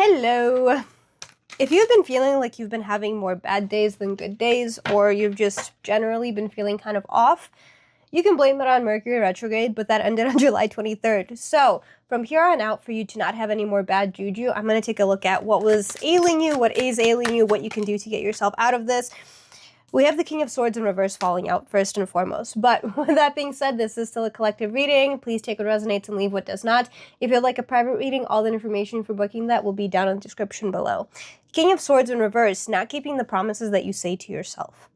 Hello. If you've been feeling like you've been having more bad days than good days, or you've just generally been feeling kind of off, you can blame it on Mercury retrograde, but that ended on July 23rd. So from here on out, for you to not have any more bad juju, I'm going to take a look at what was ailing you, what is ailing you, what you can do to get yourself out of this. We have the King of Swords in reverse falling out first and foremost. But with that being said, this is still a collective reading. Please take what resonates and leave what does not. If you'd like a private reading, all the information for booking that will be down in the description below. King of Swords in reverse, not keeping the promises that you say to yourself.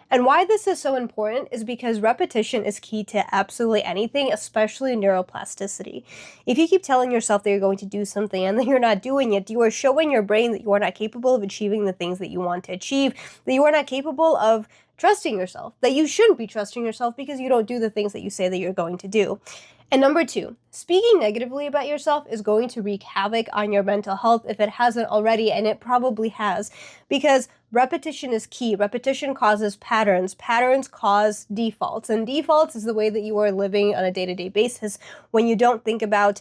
And why this is so important is because repetition is key to absolutely anything, especially neuroplasticity. If you keep telling yourself that you're going to do something and then you're not doing it, you are showing your brain that you are not capable of achieving the things that you want to achieve, that you are not capable of trusting yourself, that you shouldn't be trusting yourself because you don't do the things that you say that you're going to do. And number two, speaking negatively about yourself is going to wreak havoc on your mental health if it hasn't already, and it probably has, because repetition is key. Repetition causes patterns. Patterns cause defaults, and defaults is the way that you are living on a day-to-day basis when you don't think about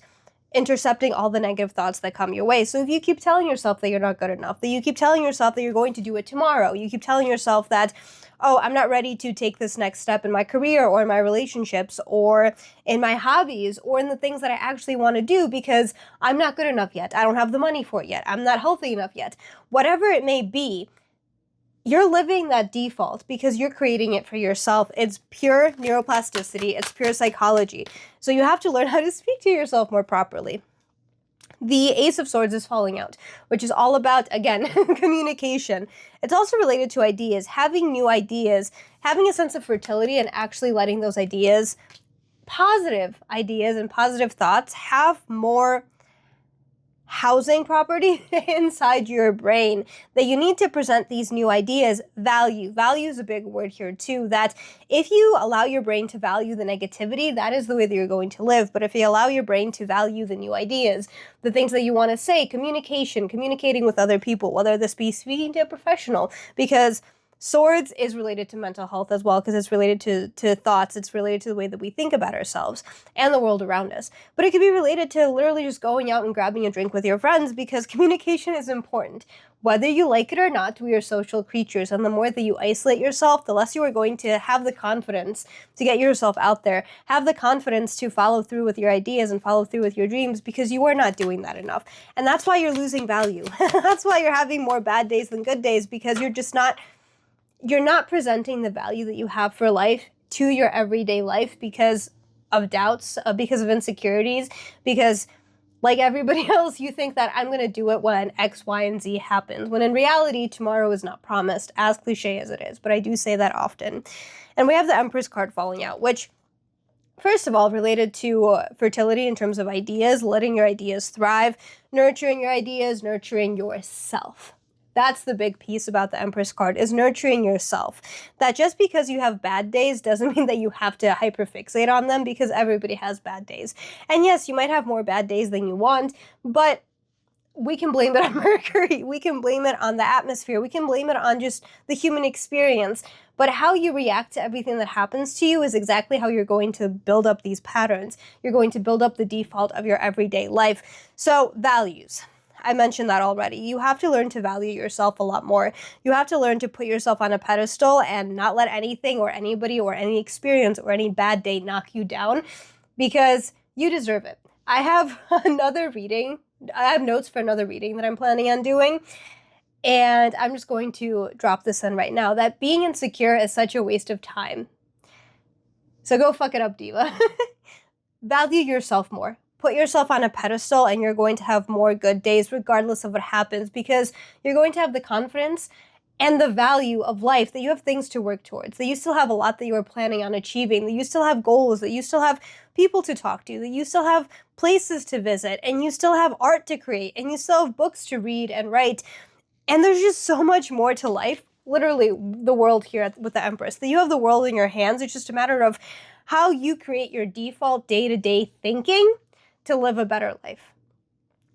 intercepting all the negative thoughts that come your way. So if you keep telling yourself that you're not good enough, that you keep telling yourself that you're going to do it tomorrow, you keep telling yourself that, oh, I'm not ready to take this next step in my career or in my relationships or in my hobbies or in the things that I actually want to do because I'm not good enough yet. I don't have the money for it yet. I'm not healthy enough yet. Whatever it may be, you're living that default because you're creating it for yourself. It's pure neuroplasticity. It's pure psychology. So you have to learn how to speak to yourself more properly. The Ace of Swords is falling out, which is all about, again, communication. It's also related to ideas, having new ideas, having a sense of fertility and actually letting those ideas, positive ideas and positive thoughts, have more housing property inside your brain, that you need to present these new ideas. Value is a big word here too, that if you allow your brain to value the negativity, that is the way that you're going to live. But if you allow your brain to value the new ideas, the things that you want to say, communicating with other people, whether this be speaking to a professional, because Swords is related to mental health as well because it's related to thoughts. It's related to the way that we think about ourselves and the world around us. But it could be related to literally just going out and grabbing a drink with your friends because communication is important. Whether you like it or not, we are social creatures, and the more that you isolate yourself, the less you are going to have the confidence to get yourself out there, have the confidence to follow through with your ideas and follow through with your dreams because you are not doing that enough. And that's why you're losing value. That's why you're having more bad days than good days because you're not presenting the value that you have for life to your everyday life because of doubts, because of insecurities, because like everybody else, you think that I'm going to do it when X, Y, and Z happens, when in reality, tomorrow is not promised, as cliche as it is, but I do say that often. And we have the Empress card falling out, which, first of all, related to fertility in terms of ideas, letting your ideas thrive, nurturing your ideas, nurturing yourself. That's the big piece about the Empress card, is nurturing yourself. That just because you have bad days doesn't mean that you have to hyperfixate on them because everybody has bad days. And yes, you might have more bad days than you want, but we can blame it on Mercury. We can blame it on the atmosphere. We can blame it on just the human experience. But how you react to everything that happens to you is exactly how you're going to build up these patterns. You're going to build up the default of your everyday life. So, values. I mentioned that already. You have to learn to value yourself a lot more. You have to learn to put yourself on a pedestal and not let anything or anybody or any experience or any bad day knock you down because you deserve it. I have another reading. I have notes for another reading that I'm planning on doing. And I'm just going to drop this in right now, that being insecure is such a waste of time. So go fuck it up, diva. Value yourself more. Put yourself on a pedestal and you're going to have more good days regardless of what happens because you're going to have the confidence and the value of life that you have things to work towards, that you still have a lot that you are planning on achieving, that you still have goals, that you still have people to talk to, that you still have places to visit, and you still have art to create, and you still have books to read and write. And there's just so much more to life, literally the world here with the Empress, that you have the world in your hands. It's just a matter of how you create your default day-to-day thinking to live a better life.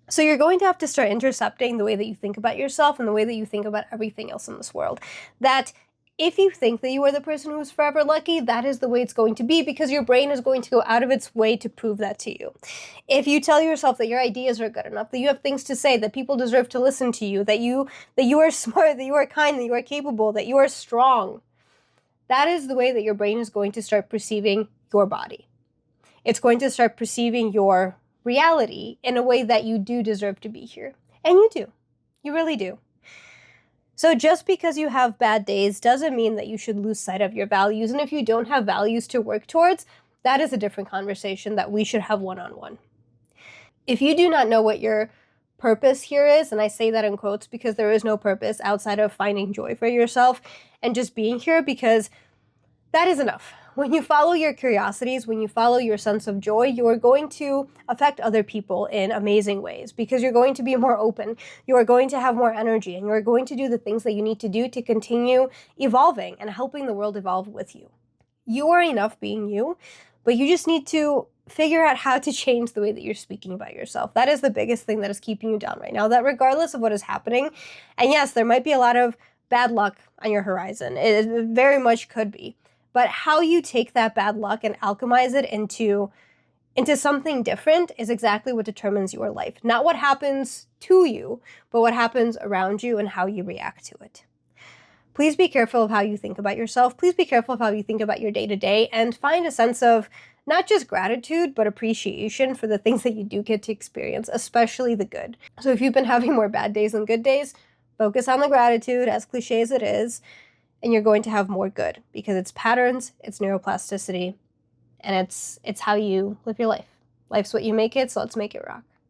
So you're going to have to start intercepting the way that you think about yourself and the way that you think about everything else in this world. That If you think that you are the person who's forever lucky, that is the way it's going to be, because your brain is going to go out of its way to prove that to you. If you tell yourself that your ideas are good enough, that you have things to say, that people deserve to listen to you, that you are smart, that you are kind, that you are capable, that you are strong, that is the way that your brain is going to start perceiving your body. It's going to start perceiving your reality in a way that you do deserve to be here. And you do. You really do. So just because you have bad days doesn't mean that you should lose sight of your values. And if you don't have values to work towards, that is a different conversation that we should have one-on-one. If you do not know what your purpose here is, and I say that in quotes because there is no purpose outside of finding joy for yourself and just being here, because that is enough. When you follow your curiosities, when you follow your sense of joy, you are going to affect other people in amazing ways, because you're going to be more open, you are going to have more energy, and you are going to do the things that you need to do to continue evolving and helping the world evolve with you. You are enough being you, but you just need to figure out how to change the way that you're speaking about yourself. That is the biggest thing that is keeping you down right now, that regardless of what is happening, and yes, there might be a lot of bad luck on your horizon. It very much could be. But how you take that bad luck and alchemize it into something different is exactly what determines your life. Not what happens to you, but what happens around you and how you react to it. Please be careful of how you think about yourself. Please be careful of how you think about your day-to-day, and find a sense of not just gratitude, but appreciation for the things that you do get to experience, especially the good. So if you've been having more bad days than good days, focus on the gratitude, as cliche as it is, and you're going to have more good, because it's patterns, it's neuroplasticity, and it's how you live your life. Life's what you make it, so let's make it rock.